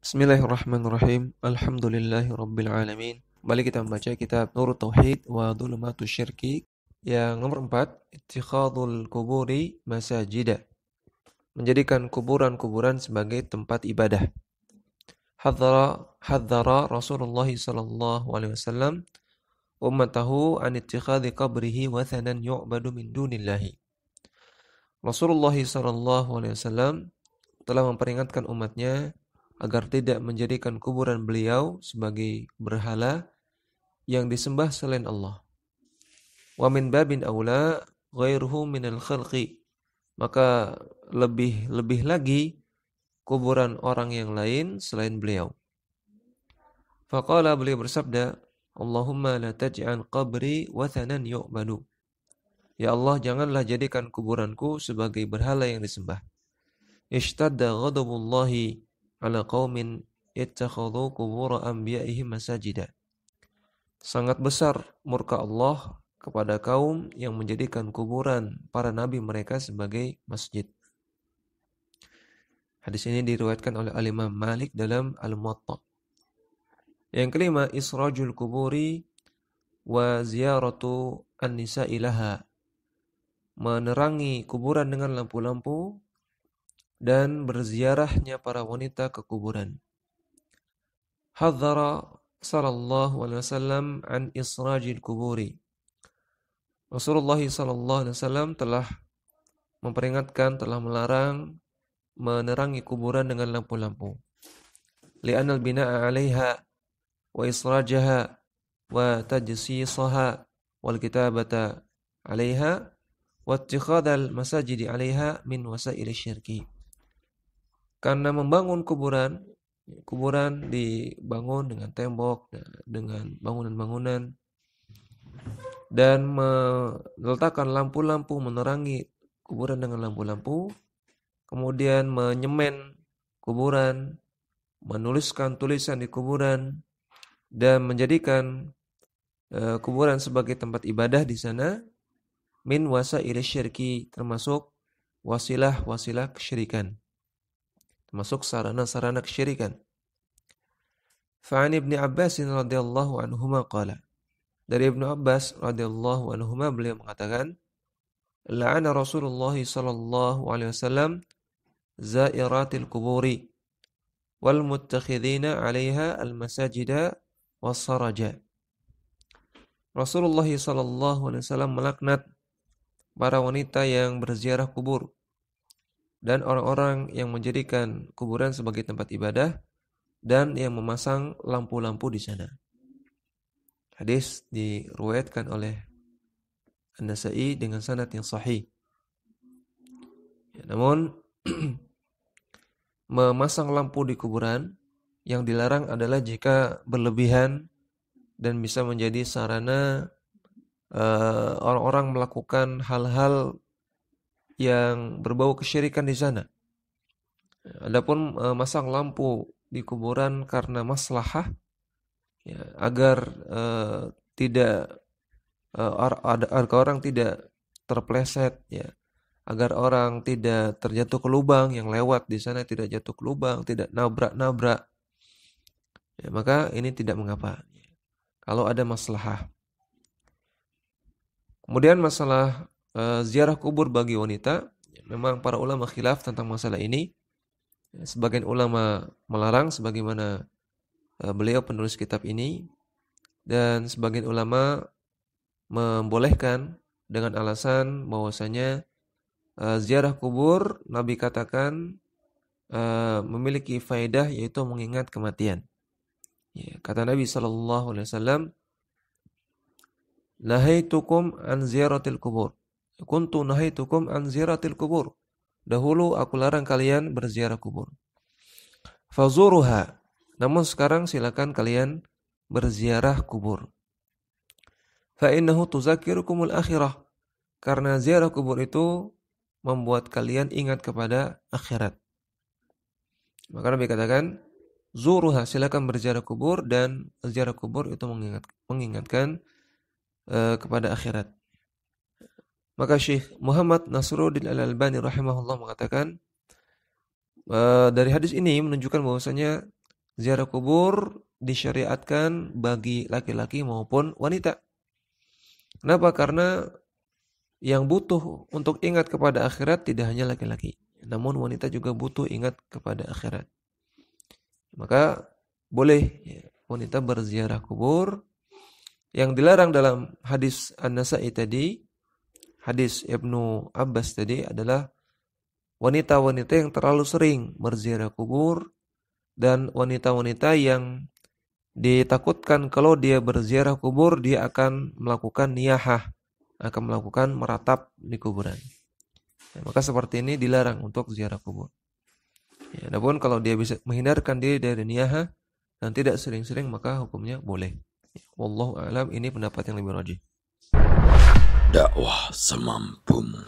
Bismillahirrahmanirrahim. Alhamdulillahirabbil alamin. Kembali kita membaca kitab Nurut Tauhid wa Dhulumatus Syirki yang nomor 4, Ittikhadul Quburi Masajida. Menjadikan kuburan-kuburan sebagai tempat ibadah. Hadzara Rasulullah sallallahu alaihi wasallam ummatahu an ittikhadhi qabrihi wathanan yu'badu min dunillahi. Rasulullah sallallahu alaihi wasallam telah memperingatkan umatnya agar tidak menjadikan kuburan beliau sebagai berhala yang disembah selain Allah. Wa min babin aula ghairuhu minal khalqi. Maka lebih lagi kuburan orang yang lain selain beliau. Faqala, beliau bersabda, Allahumma la taj'al qabri wathanan yu'badu. Ya Allah, janganlah jadikan kuburanku sebagai berhala yang disembah. Ishtadda ghadabullahi ala qaumin ittakhadhu qubur anbiya'ihim masajida. Sangat besar murka Allah kepada kaum yang menjadikan kuburan para nabi mereka sebagai masjid. Hadis ini diriwayatkan oleh Al-Imam Malik dalam Al-Muwatta. Yang kelima, israjul kuburi wa ziyaratu an-nisa'i laha. Menerangi kuburan dengan lampu-lampu dan berziarahnya para wanita ke kuburan. Hadzara sallallahu alaihi wasallam an israjil kuburi. Rasulullah sallallahu alaihi wasallam telah memperingatkan, telah melarang menerangi kuburan dengan lampu-lampu. Li'anal bina'a 'alaiha wa israjaha wa tajsisaha wal kitabata 'alaiha wa ittikhadal masajidi 'alaiha min wasaili syirki. Karena membangun kuburan dibangun dengan tembok, dengan bangunan-bangunan, dan meletakkan lampu-lampu menerangi kuburan dengan lampu-lampu, kemudian menyemen kuburan, menuliskan tulisan di kuburan, dan menjadikan kuburan sebagai tempat ibadah di sana, min wasaili syirki, termasuk wasilah-wasilah kesyirikan. Masuk sarana-sarana kesyirikan. Fa'an Ibnu Abbas radhiyallahu anhuma qala. Dari Ibnu Abbas radhiyallahu anhuma beliau mengatakan, la'ana Rasulullah sallallahu alaihi wasallam zairatil quburi wal muttakhidina 'alaiha al-masajida was-saraja. Rasulullah sallallahu alaihi wasallam melaknat para wanita yang berziarah kubur dan orang-orang yang menjadikan kuburan sebagai tempat ibadah dan yang memasang lampu-lampu di sana. Hadis diriwayatkan oleh An-Nasa'i dengan sanad yang sahih. Namun memasang lampu di kuburan yang dilarang adalah jika berlebihan dan bisa menjadi sarana orang-orang melakukan hal-hal yang berbau kesyirikan di sana. Adapun masang lampu di kuburan karena maslahah, ya, agar orang tidak terpleset, ya, agar orang tidak terjatuh ke lubang, yang lewat di sana tidak jatuh ke lubang, tidak nabrak-nabrak, ya, maka ini tidak mengapa, ya, kalau ada maslahah. Kemudian masalah ziarah kubur bagi wanita, memang para ulama khilaf tentang masalah ini. Sebagian ulama melarang sebagaimana beliau penulis kitab ini, dan sebagian ulama membolehkan dengan alasan bahwasanya ziarah kubur Nabi katakan memiliki faedah, yaitu mengingat kematian. Ya, kata Nabi sallallahu alaihi wasallam, nahaitukum an ziyaratil kubur. Kuntu nahaitukum an ziyaratil kubur. Dahulu aku larang kalian berziarah kubur. Fazuruha. Namun sekarang silakan kalian berziarah kubur. Fa innahu tuzakirukumul akhirah. Karena ziarah kubur itu membuat kalian ingat kepada akhirat. Maka Nabi katakan, zuruha, silakan berziarah kubur, dan ziarah kubur itu mengingatkan kepada akhirat. Maka Syekh Muhammad Nasruddin Al-Albani rahimahullah mengatakan, dari hadis ini menunjukkan bahwasanya ziarah kubur disyariatkan bagi laki-laki maupun wanita. Kenapa? Karena yang butuh untuk ingat kepada akhirat tidak hanya laki-laki, namun wanita juga butuh ingat kepada akhirat. Maka boleh wanita berziarah kubur. Yang dilarang dalam hadis An-Nasa'i tadi, hadis Ibnu Abbas tadi adalah wanita-wanita yang terlalu sering berziarah kubur dan wanita-wanita yang ditakutkan kalau dia berziarah kubur dia akan melakukan niyahah, akan melakukan meratap di kuburan. Maka seperti ini dilarang untuk ziarah kubur. Adapun kalau dia bisa menghindarkan diri dari niyahah dan tidak sering-sering maka hukumnya boleh. Wallahu a'lam, ini pendapat yang lebih rajih. Dakwah semampumu.